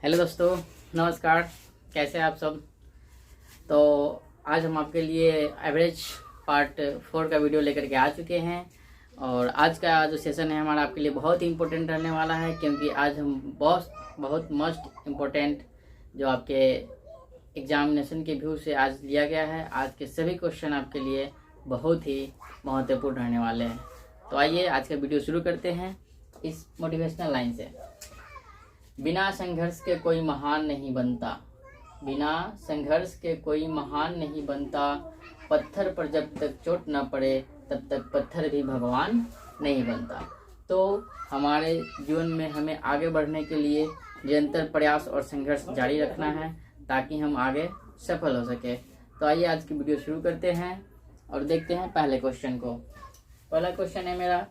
Hello दोस्तों, नमस्कार। कैसे हैं आप सब। तो आज हम आपके लिए एवरेज पार्ट 4 का वीडियो लेकर के आ चुके हैं। और आज का जो सेशन है हमारा आपके लिए बहुत ही इम्पोर्टेंट रहने वाला है, क्योंकि आज हम बहुत मस्ट इम्पोर्टेंट जो आपके एग्जामिनेशन के व्यू से आज लिया गया है। आज के सभी क्वेश्चन आपके लिए बहुत ही महत्वपूर्ण रहने वाले हैं। तो आइए आज का वीडियो शुरू करते हैं इस मोटिवेशनल लाइन से। बिना संघर्ष के कोई महान नहीं बनता, बिना संघर्ष के कोई महान नहीं बनता। पत्थर पर जब तक चोट न पड़े तब तक पत्थर भी भगवान नहीं बनता। तो हमारे जीवन में हमें आगे बढ़ने के लिए निरंतर प्रयास और संघर्ष जारी रखना है, ताकि हम आगे सफल हो सके। तो आइए आज की वीडियो शुरू करते हैं और देखते हैं पहले क्वेश्चन को। पहला क्वेश्चन है मेरा,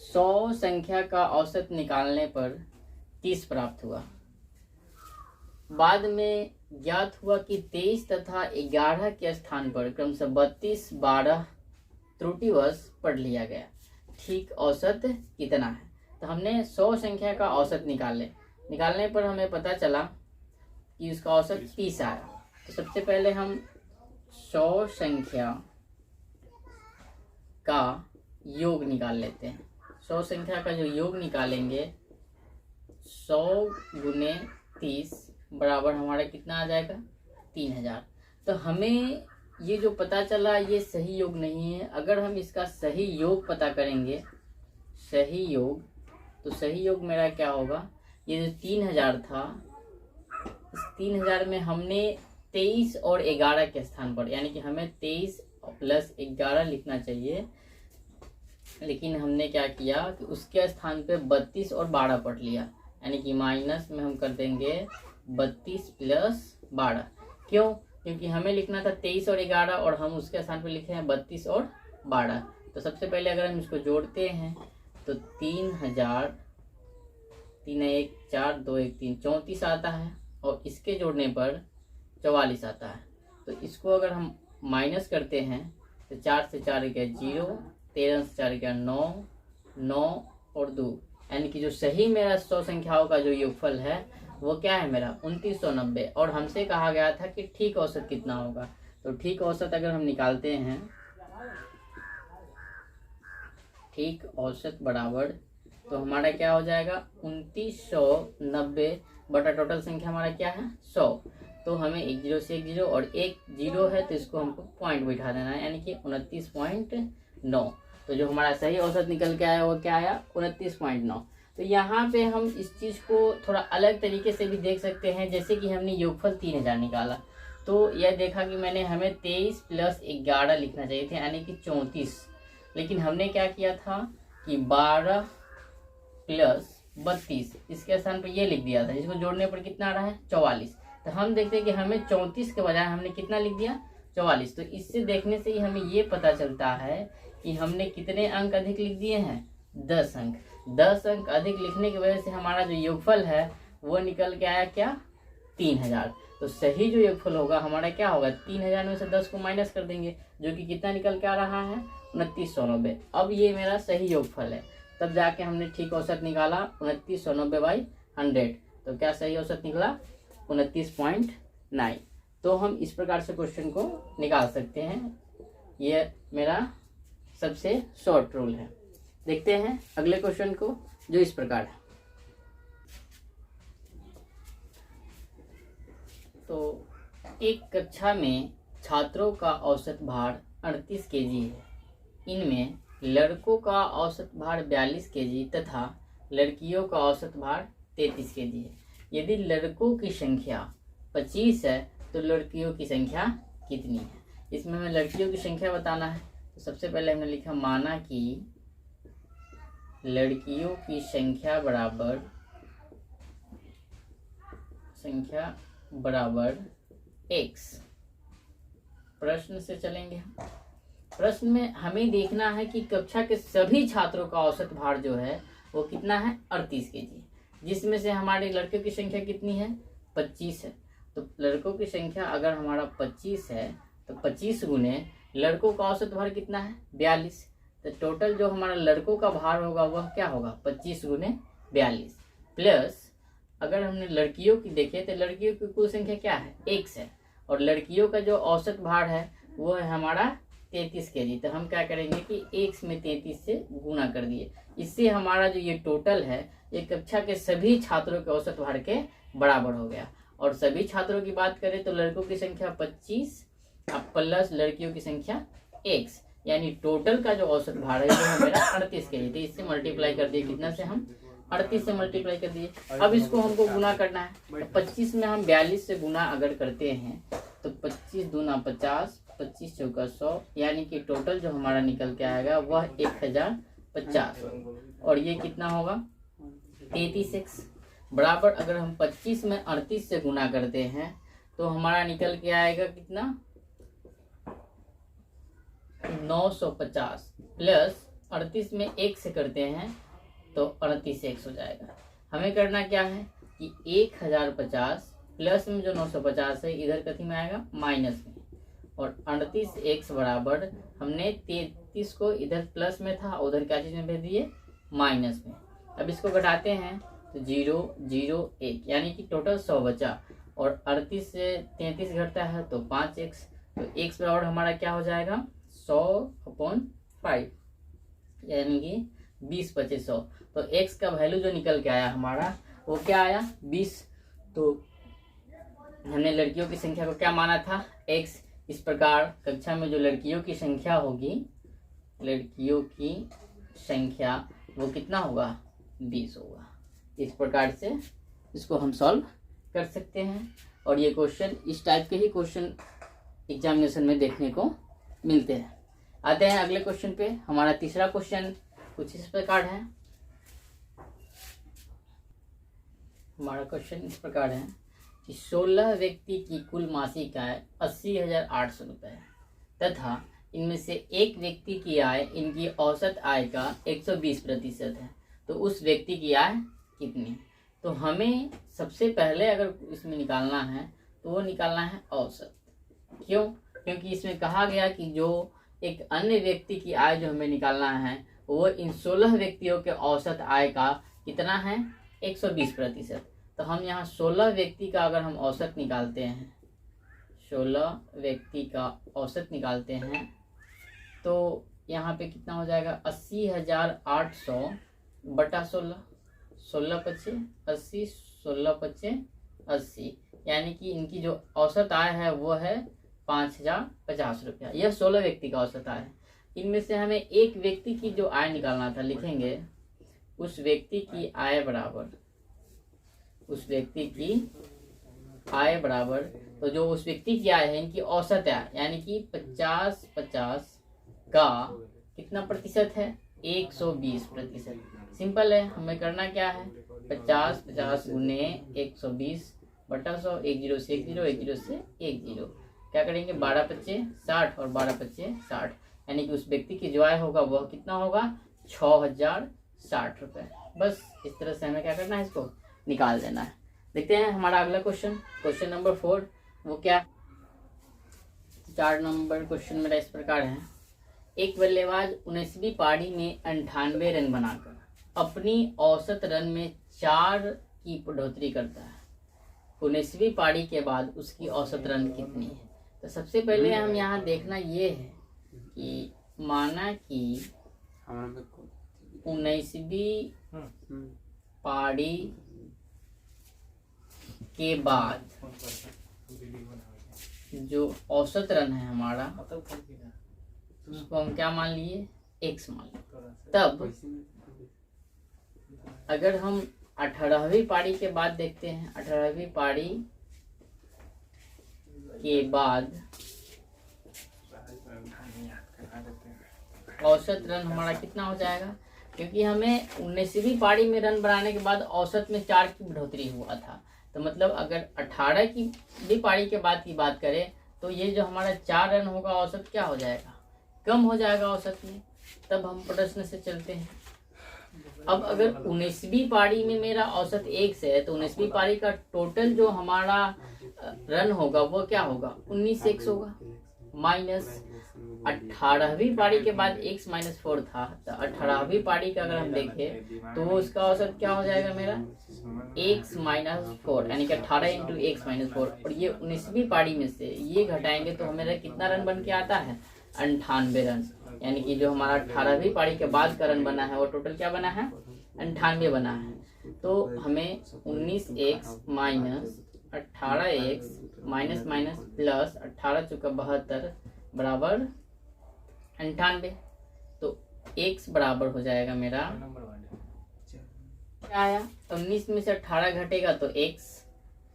100 संख्या का औसत निकालने पर 30 प्राप्त हुआ। बाद में ज्ञात हुआ कि 23 तथा 11 के स्थान पर क्रमशः 32, 12 त्रुटिवश पढ़ लिया गया। ठीक औसत कितना है? तो हमने 100 संख्या का औसत निकालने पर हमें पता चला कि उसका औसत 30 आया। तो सबसे पहले हम 100 संख्या का योग निकाल लेते हैं। 100 संख्या का जो योग निकालेंगे, 100 गुने 30 बराबर हमारा कितना आ जाएगा? 3000। तो हमें ये जो पता चला ये सही योग नहीं है। अगर हम इसका सही योग पता करेंगे, सही योग, तो सही योग मेरा क्या होगा? ये जो 3000 था, इस 3000 में हमने 23 और 11 के स्थान पर, यानी कि हमें 23 प्लस 11 लिखना चाहिए, लेकिन हमने क्या किया कि उसके स्थान पे 32 और 12 पढ़ लिया, यानी कि माइनस में हम कर देंगे 32 प्लस 12। क्यों? क्योंकि हमें लिखना था 23 और 11 और हम उसके स्थान पर लिखे हैं 32 और 12। तो सबसे पहले अगर हम इसको जोड़ते हैं तो 3000, 3 1 4 2 1 3 34 आता है, और इसके जोड़ने पर 44 आता है। तो इसको अगर हम माइनस करते हैं तो 4 से 4 गया 0, 13 से 4 गया 9, 9 और 2, यानी कि जो सही मेरा 100 संख्याओं का जो योगफल है वो क्या है मेरा? 2990। और हमसे कहा गया था कि ठीक औसत कितना होगा। तो ठीक औसत अगर हम निकालते हैं, ठीक औसत बराबर, तो हमारा क्या हो जाएगा? 2990 बटा टोटल संख्या हमारा क्या है? 100। तो हमें एक 0 से एक 0 और एक 0 है, तो इसको हमको पॉइंट बिठा देना है, यानी कि 29.9। तो जो हमारा सही औसत निकल के आया वो क्या आया? 29.9। तो यहाँ पे हम इस चीज़ को थोड़ा अलग तरीके से भी देख सकते हैं। जैसे कि हमने योगफल 3000 निकाला, तो यह देखा कि हमें 23 प्लस 11 लिखना चाहिए था, यानी कि 34। लेकिन हमने क्या किया था कि 12 प्लस 32 इसके स्थान पर ये लिख दिया था, जिसको जोड़ने पर कितना आ रहा है? 44। तो हम देखते हैं कि हमें 34 के बजाय हमने कितना लिख दिया? 44। तो इससे देखने से ही हमें ये पता चलता है कि हमने कितने अंक अधिक लिख दिए हैं? 10 अंक। 10 अंक अधिक लिखने की वजह से हमारा जो योगफल है वो निकल के आया क्या? 3000। तो सही जो योगफल होगा हमारा क्या होगा? 3000 में से 10 को माइनस कर देंगे, जो कि कितना निकल के आ रहा है? 2990। अब ये मेरा सही योगफल है। तब जाके हमने ठीक औसत निकाला 2990/100। तो क्या सही औसत निकला? 29.9। तो हम इस प्रकार से क्वेश्चन को निकाल सकते हैं। ये मेरा सबसे शॉर्ट रूल है। देखते हैं अगले क्वेश्चन को, जो इस प्रकार है। तो एक कक्षा में छात्रों का औसत भार 38 केजी है। इनमें लड़कों का औसत भार 42 केजी तथा लड़कियों का औसत भार 33 केजी है। यदि लड़कों की संख्या 25 है तो लड़कियों की संख्या कितनी है? इसमें हमें लड़कियों की संख्या बताना है। तो सबसे पहले हमने लिखा, माना कि लड़कियों की संख्या बराबर x। प्रश्न से चलेंगे। प्रश्न में हमें देखना है कि कक्षा के सभी छात्रों का औसत भार जो है वो कितना है? 38 केजी, जिसमें से हमारे लड़कियों की संख्या कितनी है? 25 है। तो लड़कों की संख्या अगर हमारा 25 है तो 25 गुने लड़कों का औसत भार कितना है? 42। तो टोटल जो हमारा लड़कों का भार होगा वह क्या होगा? 25 गुने 42 प्लस अगर हमने लड़कियों की देखे तो लड़कियों की कुल संख्या क्या है, x है, और लड़कियों का जो औसत भार है वो है हमारा 33 kg। तो हम क्या करेंगे कि x में 33 से गुना कर दिए। इससे हमारा जो ये टोटल है ये कक्षा के सभी छात्रों के औसत भार के बराबर हो गया। और सभी छात्रों की बात करें तो लड़कों की संख्या 25 प्लस लड़कियों की संख्या x, यानी टोटल का जो औसत भार है वो है मेरा 38 kg। तो इससे मल्टीप्लाई कर दिए, कितना से हम 38 से मल्टीप्लाई कर दिए। अब इसको हमको गुना करना है। तो 25 में हम 42 से गुना अगर करते हैं तो 25 दूना 50, 25 चौका 100, यानी कि टोटल जो हमारा निकल के आएगा वह 1050। और ये कितना होगा 33x बराबर, अगर हम 25 में 38 से गुना करते हैं तो हमारा निकल के आएगा कितना 950 प्लस 38 में 1 से करते हैं तो 38x हो जाएगा। हमें करना क्या है कि 1050 प्लस में जो 950 है इधर कथी में आएगा माइनस में, और 38x बराबर हमने 33 को इधर प्लस में था उधर क्या चीज में भेज दिए माइनस में। अब इसको घटाते हैं तो 0 0 1, यानी कि टोटल 100 बचा, और 38 से 33 घटता है तो 5x। तो x बराबर हमारा क्या हो जाएगा 100/5, यानी कि 20 बचे 100। तो x का वैल्यू जो निकल के आया हमारा वो क्या आया 20। तो हमने लड़कियों की संख्या को क्या माना था x। इस प्रकार कक्षा में जो लड़कियों की संख्या होगी, लड़कियों की संख्या वो कितना होगा 20 होगा। इस प्रकार से इसको हम सॉल्व कर सकते हैं। और ये क्वेश्चन इस टाइप के ही क्वेश्चन एग्जामिनेशन में देखने को मिलते हैं। आते हैं अगले क्वेश्चन पे। हमारा तीसरा क्वेश्चन कुछ इस प्रकार है। हमारा क्वेश्चन इस प्रकार है कि 16 व्यक्ति की कुल मासिक आय 80,800 रुपये है तथा इनमें से एक व्यक्ति की आय इनकी औसत आय का 120% है, तो उस व्यक्ति की आय कितनी है। तो हमें सबसे पहले अगर इसमें निकालना है तो वो निकालना है औसत। क्यों? क्योंकि इसमें कहा गया कि जो एक अन्य व्यक्ति की आय जो हमें निकालना है वो इन 16 व्यक्तियों के औसत आय का कितना है 120%। तो हम यहाँ 16 व्यक्ति का अगर हम औसत निकालते हैं, 16 व्यक्ति का औसत निकालते हैं तो यहाँ पे कितना हो जाएगा 80,800 बटा 16, 16 पच्चे 80, 16 पच्चे 80, यानी कि इनकी जो औसत आय है वो है 5,050 रुपया। यह 16 व्यक्ति का औसत आय है। इनमें से हमें एक व्यक्ति की जो आय निकालना था, लिखेंगे उस व्यक्ति की आय बराबर, उस व्यक्ति की आय बराबर, तो जो उस व्यक्ति की आय है इनकी औसत आय, यानी कि 50-50 का कितना प्रतिशत है 120%। सिंपल है, हमें करना क्या है 50-50 गुने 120 बटा 100, 10 से 10, 10 से 10, क्या करेंगे 12 पच्चे 60 और 12 पच्चे 60, यानी कि उस व्यक्ति की जो आय होगा वह कितना होगा 6,060 रुपये। बस इस तरह से हमें क्या करना है इसको निकाल देना है। देखते हैं हमारा अगला क्वेश्चन, क्वेश्चन नंबर 4। वो क्या 4 नंबर क्वेश्चन मेरा इस प्रकार है। एक बल्लेबाज 19वीं पारी में 98 रन बनाकर अपनी औसत रन में 4 की बढ़ोतरी करता है। 19वीं पारी के बाद उसकी औसत रन कितनी है। तो सबसे पहले हम यहाँ देखना ये है कि माना कि 19वीं पारी के बाद जो औसत रन है हमारा उसको हम क्या मान लिए x मान लिए। तब अगर हम 18वीं पारी के बाद देखते हैं, 18वीं पारी के बाद औसत रन हमारा कितना हो जाएगा, क्योंकि हमें 19वीं पारी में रन बनाने के बाद औसत में 4 की बढ़ोतरी हुआ था। तो मतलब अगर 18 की भी पारी के बाद की बात करें तो ये जो हमारा 4 रन होगा औसत क्या हो जाएगा, कम हो जाएगा औसत में। तब हम प्रश्न से चलते हैं। अब अगर 19वीं पारी में मेरा औसत 1 से है तो 19वीं पारी का टोटल जो हमारा रन होगा वो क्या होगा 19x होगा, माइनस 18वीं पारी के बाद x-4 था। तो 18वीं पारी का अगर हम देखें तो उसका औसत क्या हो जाएगा मेरा x माइनस 4 यानी कि 18 इंटू एक्स माइनस 4, और ये 19वीं पारी में से ये घटाएंगे तो हमें कितना रन बन के आता है 98 रन। यानी कि जो हमारा 18वीं पारी के बाद का रन बना है वो टोटल क्या बना है 98 बना है। तो हमें 19x minus 18x minus minus plus 18 चुका 72 बराबर 98। तो x बराबर हो जाएगा मेरा क्या आया 19 में से 18 घटेगा तो x,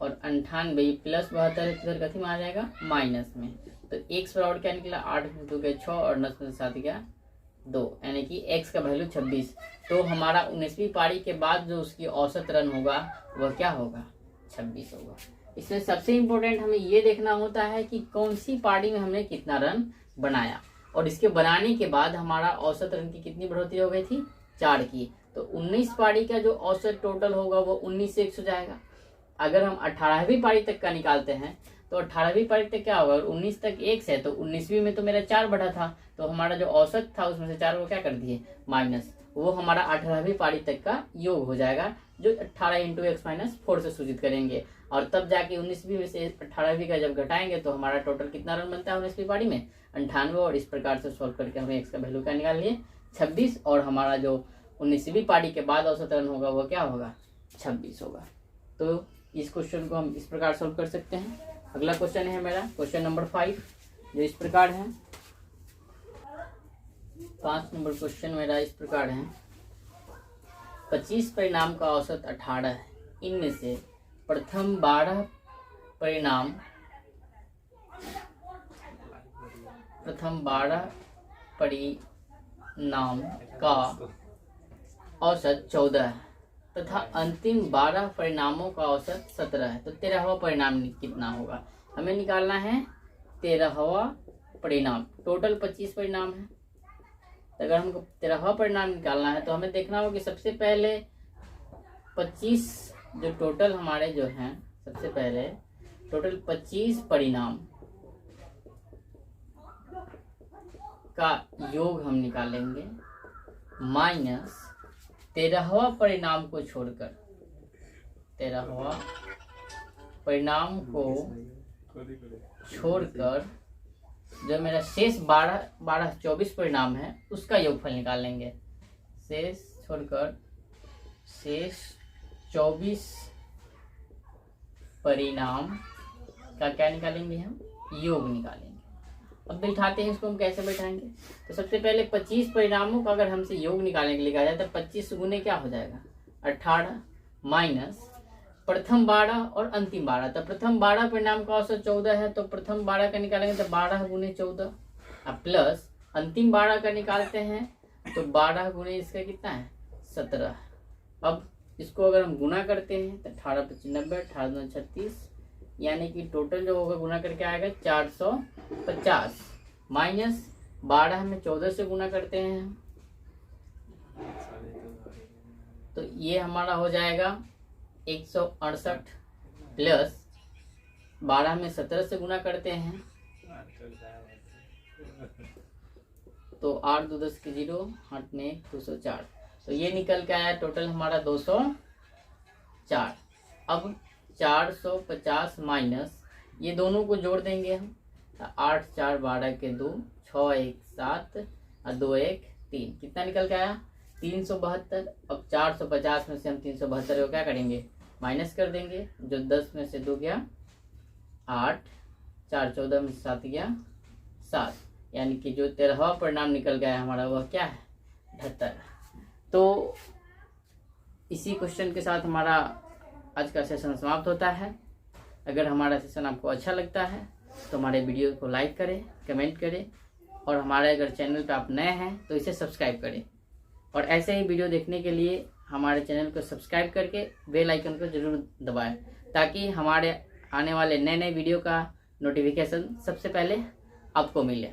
और 98 प्लस 72 इधर कथी में आ जाएगा माइनस में। तो x बराबर क्या निकला 8 में 2 गए 6 और 9 में 7 गया 2, यानी कि x का वैल्यू 26। तो हमारा 19वीं पारी के बाद जो उसकी औसत रन होगा वह क्या होगा 26 होगा। इसमें सबसे इम्पोर्टेंट हमें ये देखना होता है कि कौन सी पारी में हमने कितना रन बनाया, और इसके बनाने के बाद हमारा औसत रन की कितनी बढ़ोतरी हो गई थी 4 की। तो 19 पारी का जो औसत टोटल होगा वो 19 से 100 जाएगा। अगर हम 18वीं पारी तक का निकालते हैं तो 18वीं पारी तक क्या होगा, 19 तक x है तो 19वीं में तो मेरा 4 बढ़ा था, तो हमारा जो औसत था उसमें से 4 को क्या कर दिए माइनस, वो हमारा 18वीं पारी तक का योग हो जाएगा, जो 18 इंटू एक्स माइनस 4 से सूचित करेंगे। और तब जाके 19वीं में से 18वीं का जब घटाएंगे तो हमारा टोटल कितना रन बनता है 19वीं पारी में 98। और इस प्रकार से सॉल्व करके हमें एक्स का वैल्यू क्या निकाल लिए 26, और हमारा जो 19वीं पारी के बाद औसत रन होगा वो क्या होगा 26 होगा। तो इस क्वेश्चन को हम इस प्रकार सॉल्व कर सकते हैं। अगला क्वेश्चन है मेरा क्वेश्चन नंबर 5, जो इस प्रकार है। 5 नंबर क्वेश्चन मेरा इस प्रकार है। 25 परिणाम का औसत 18 है। इनमें से प्रथम 12 परिणाम का औसत 14 है तथा अंतिम 12 परिणामों का औसत 17 है। तो 13वां परिणाम कितना होगा, हमें निकालना है 13वां परिणाम। टोटल 25 परिणाम है, तो अगर हमको 13वां परिणाम निकालना है तो हमें देखना होगा कि सबसे पहले 25 जो टोटल हमारे जो हैं, सबसे पहले टोटल 25 परिणाम का योग हम निकालेंगे माइनस 13वां परिणाम को छोड़कर, 13वां परिणाम को छोड़कर जो मेरा शेष 24 परिणाम है उसका योगफल निकालेंगे। शेष छोड़कर शेष 24 परिणाम का क्या निकालेंगे हम योग निकालेंगे। अब बैठाते हैं इसको, हम कैसे बैठाएंगे। तो सबसे पहले 25 परिणामों का अगर हमसे योग निकालने के लिए कहा जाए तो 25 गुने क्या हो जाएगा 18 माइनस प्रथम 12 और अंतिम 12। तो प्रथम 12 परिणाम का औसत 14 है, तो प्रथम 12 का निकालेंगे तो 12 गुने 14 प्लस अंतिम 12 का निकालते हैं तो 12 गुने इसका कितना है 17। अब इसको अगर हम गुना करते हैं तो 18 × 90 18 × 36, यानी कि टोटल जो होगा गुना करके आएगा 450 माइनस 12 में 14 से गुना करते हैं तो ये हमारा हो जाएगा 168 प्लस 12 में 17 से गुना करते हैं तो 8 2 10 के 0 8 ने 204। तो ये निकल के आया टोटल हमारा 204। अब 450 माइनस ये दोनों को जोड़ देंगे हम, 8 4 12 के 2 6 1 7 और 2 1 3, कितना निकल के आया 372। अब 450 में से हम 372 को क्या करेंगे माइनस कर देंगे, जो 10 में से 2 गया 8, 4 14 में से 7 गया 7, यानी कि जो 13वां परिणाम निकल गया हमारा वह क्या है 78। तो इसी क्वेश्चन के साथ हमारा आज का सेशन समाप्त होता है। अगर हमारा सेशन आपको अच्छा लगता है तो हमारे वीडियो को लाइक करें, कमेंट करें, और हमारे अगर चैनल पे आप नए हैं तो इसे सब्सक्राइब करें। और ऐसे ही वीडियो देखने के लिए हमारे चैनल को सब्सक्राइब करके बेल आइकन को जरूर दबाएं, ताकि हमारे आने वाले नए वीडियो का नोटिफिकेशन सबसे पहले आपको मिले।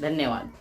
धन्यवाद।